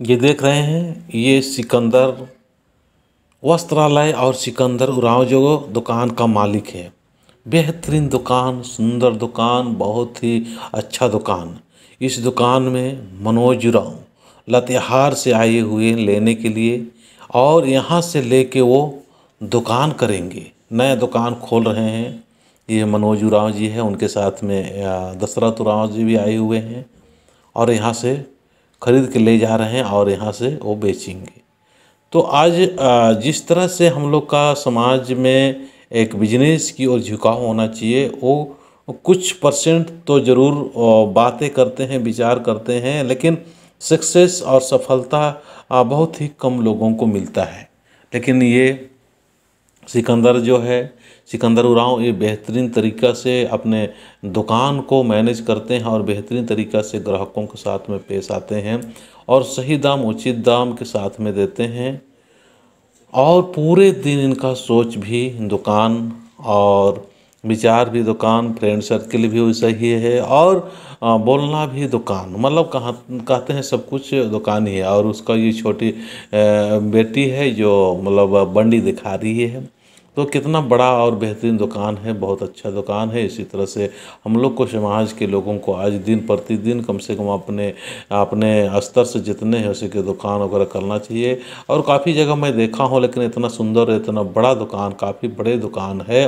ये देख रहे हैं, ये सिकंदर वस्त्रालय और सिकंदर उरांव जो दुकान का मालिक है। बेहतरीन दुकान, सुंदर दुकान, बहुत ही अच्छा दुकान। इस दुकान में मनोज उरांव लातेहार से आए हुए लेने के लिए, और यहाँ से लेके वो दुकान करेंगे, नया दुकान खोल रहे हैं। ये मनोज उरांव जी है, उनके साथ में दशरथ उरांव जी भी आए हुए हैं, और यहाँ से खरीद के ले जा रहे हैं और यहाँ से वो बेचेंगे। तो आज जिस तरह से हम लोग का समाज में एक बिजनेस की ओर झुकाव होना चाहिए, वो कुछ परसेंट तो ज़रूर बातें करते हैं, विचार करते हैं, लेकिन सक्सेस और सफलता बहुत ही कम लोगों को मिलता है। लेकिन ये सिकंदर जो है, सिकंदर उरांव, ये बेहतरीन तरीक़ा से अपने दुकान को मैनेज करते हैं और बेहतरीन तरीक़ा से ग्राहकों के साथ में पेश आते हैं और सही दाम, उचित दाम के साथ में देते हैं। और पूरे दिन इनका सोच भी दुकान और विचार भी दुकान, फ्रेंड सर्किल भी वैसा ही है, और बोलना भी दुकान, मतलब कहाँ कहते हैं सब कुछ दुकान ही है। और उसका ये छोटी बेटी है जो मतलब बंडी दिखा रही है। तो कितना बड़ा और बेहतरीन दुकान है, बहुत अच्छा दुकान है। इसी तरह से हम लोग को, समाज के लोगों को आज दिन प्रतिदिन कम से कम अपने अपने स्तर से जितने हैं उसी के दुकान वगैरह करना चाहिए। और काफ़ी जगह मैं देखा हूँ, लेकिन इतना सुंदर, इतना बड़ा दुकान, काफ़ी बड़े दुकान है,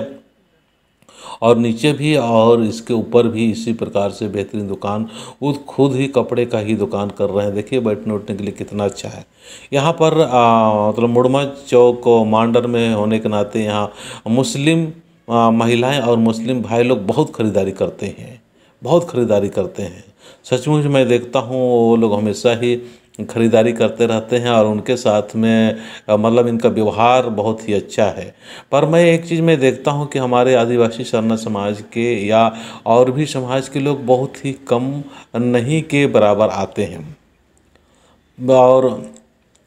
और नीचे भी और इसके ऊपर भी इसी प्रकार से बेहतरीन दुकान, वो खुद ही कपड़े का ही दुकान कर रहे हैं। देखिए बैठने उठने के लिए कितना अच्छा है। यहाँ पर मतलब मुड़मा चौक मांडर में होने के नाते यहाँ मुस्लिम महिलाएं और मुस्लिम भाई लोग बहुत खरीदारी करते हैं, बहुत खरीदारी करते हैं। सचमुच मैं देखता हूँ वो लोग हमेशा ही खरीदारी करते रहते हैं, और उनके साथ में मतलब इनका व्यवहार बहुत ही अच्छा है। पर मैं एक चीज़ मैं देखता हूँ कि हमारे आदिवासी सरना समाज के या और भी समाज के लोग बहुत ही कम नहीं के बराबर आते हैं। और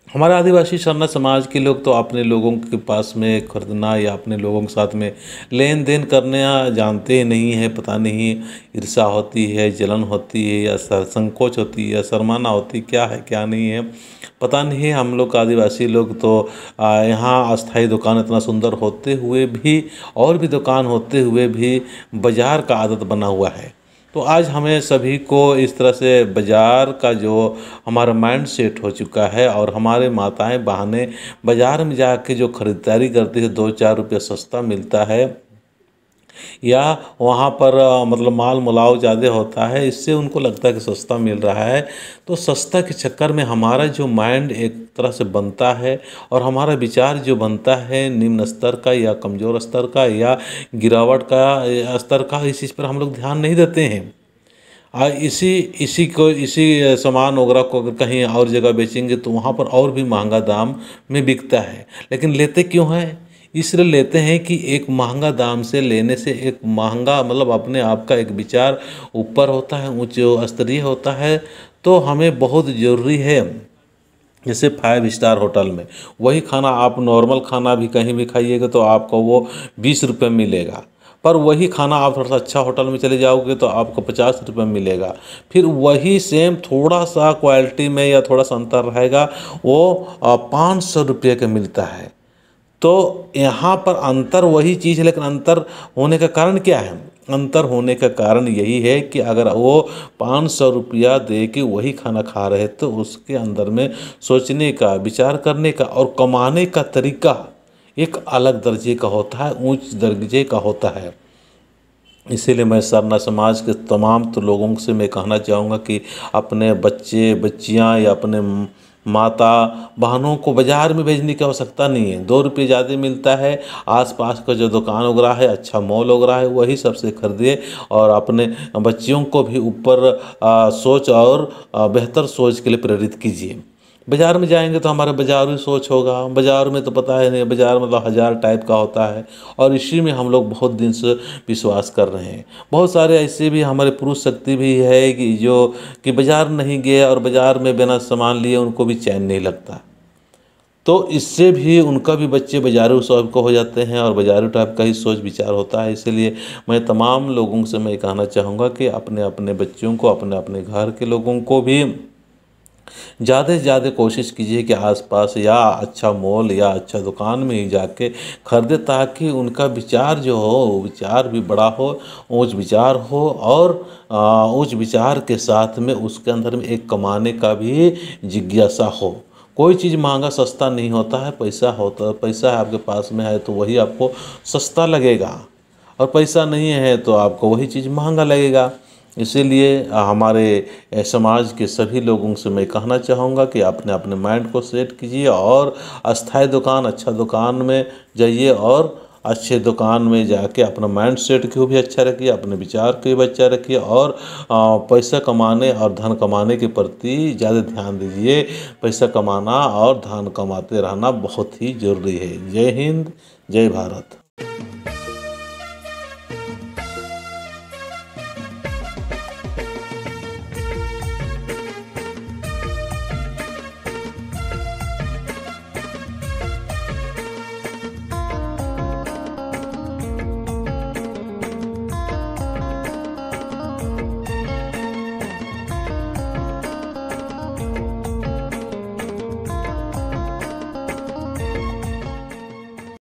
हमारे आदिवासी सरना समाज के लोग तो अपने लोगों के पास में खरीदना या अपने लोगों के साथ में लेन देन करने जानते ही नहीं है। पता नहीं ईर्ष्या होती है, जलन होती है, या संकोच होती है, या शर्माना होती, क्या है क्या नहीं है पता नहीं है। हम लोग आदिवासी लोग तो यहाँ अस्थाई दुकान इतना सुंदर होते हुए भी, और भी दुकान होते हुए भी बाज़ार का आदत बना हुआ है। तो आज हमें सभी को इस तरह से बाज़ार का जो हमारा माइंड सेट हो चुका है, और हमारे माताएं बहनें बाज़ार में जाके जो ख़रीदारी करती है, 2-4 रुपये सस्ता मिलता है, या वहाँ पर मतलब माल मुलाव ज़्यादा होता है, इससे उनको लगता है कि सस्ता मिल रहा है। तो सस्ता के चक्कर में हमारा जो माइंड एक तरह से बनता है, और हमारा विचार जो बनता है निम्न स्तर का या कमज़ोर स्तर का या गिरावट का स्तर का, इस चीज़ पर हम लोग ध्यान नहीं देते हैं। इसी सामान वगैरह को अगर कहीं और जगह बेचेंगे तो वहाँ पर और भी महंगा दाम में बिकता है। लेकिन लेते क्यों हैं? इसलिए लेते हैं कि एक महंगा दाम से लेने से एक महंगा, मतलब अपने आप का एक विचार ऊपर होता है, उच्च स्तरीय होता है। तो हमें बहुत ज़रूरी है, जैसे 5 स्टार होटल में वही खाना आप नॉर्मल खाना भी कहीं भी खाइएगा तो आपको वो 20 रुपये मिलेगा, पर वही खाना आप थोड़ा सा अच्छा होटल में चले जाओगे तो आपको 50 रुपये मिलेगा। फिर वही सेम थोड़ा सा क्वालिटी में या थोड़ा सा अंतर रहेगा, वो 500 रुपये का मिलता है। तो यहाँ पर अंतर वही चीज़ है, लेकिन अंतर होने का कारण क्या है? अंतर होने का कारण यही है कि अगर वो 500 रुपया दे के वही खाना खा रहे तो उसके अंदर में सोचने का, विचार करने का और कमाने का तरीका एक अलग दर्जे का होता है, उच्च दर्जे का होता है। इसीलिए मैं सरना समाज के तमाम तो लोगों से मैं कहना चाहूँगा कि अपने बच्चे बच्चियाँ या अपने माता बहनों को बाज़ार में भेजने की आवश्यकता नहीं है। 2 रुपये ज़्यादा मिलता है, आसपास का जो दुकान वगैरह है, अच्छा मॉल वगैरह है, वही सबसे खरीदिए, और अपने बच्चियों को भी ऊपर सोच और बेहतर सोच के लिए प्रेरित कीजिए। बाज़ार में जाएंगे तो हमारा बाज़ारी सोच होगा। बाज़ार में तो पता है नहीं, बाज़ार मतलब हज़ार टाइप का होता है, और इसी में हम लोग बहुत दिन से विश्वास कर रहे हैं। बहुत सारे ऐसे भी हमारे पुरुष शक्ति भी है कि जो कि बाज़ार नहीं गए और बाज़ार में बिना सामान लिए उनको भी चैन नहीं लगता, तो इससे भी उनका भी बच्चे बाज़ारू टाइप को हो जाते हैं, और बाज़ारू टाइप का ही सोच विचार होता है। इसलिए मैं तमाम लोगों से मैं कहना चाहूँगा कि अपने अपने बच्चों को, अपने अपने घर के लोगों को भी ज़्यादा से ज़्यादा कोशिश कीजिए कि आसपास या अच्छा मॉल या अच्छा दुकान में ही जाके खरीदे, ताकि उनका विचार जो हो वो विचार भी बड़ा हो, उच्च विचार हो, और उच्च विचार के साथ में उसके अंदर में एक कमाने का भी जिज्ञासा हो। कोई चीज़ महंगा सस्ता नहीं होता है, पैसा होता है, पैसा है आपके पास में है तो वही आपको सस्ता लगेगा, और पैसा नहीं है तो आपको वही चीज़ महंगा लगेगा। इसीलिए हमारे समाज के सभी लोगों से मैं कहना चाहूँगा कि अपने अपने माइंड को सेट कीजिए, और अस्थाई दुकान, अच्छा दुकान में जाइए, और अच्छे दुकान में जाके अपना माइंड सेट को भी अच्छा रखिए, अपने विचार को भी अच्छा रखिए, और पैसा कमाने और धन कमाने के प्रति ज़्यादा ध्यान दीजिए। पैसा कमाना और धन कमाते रहना बहुत ही ज़रूरी है। जय हिंद, जय भारत।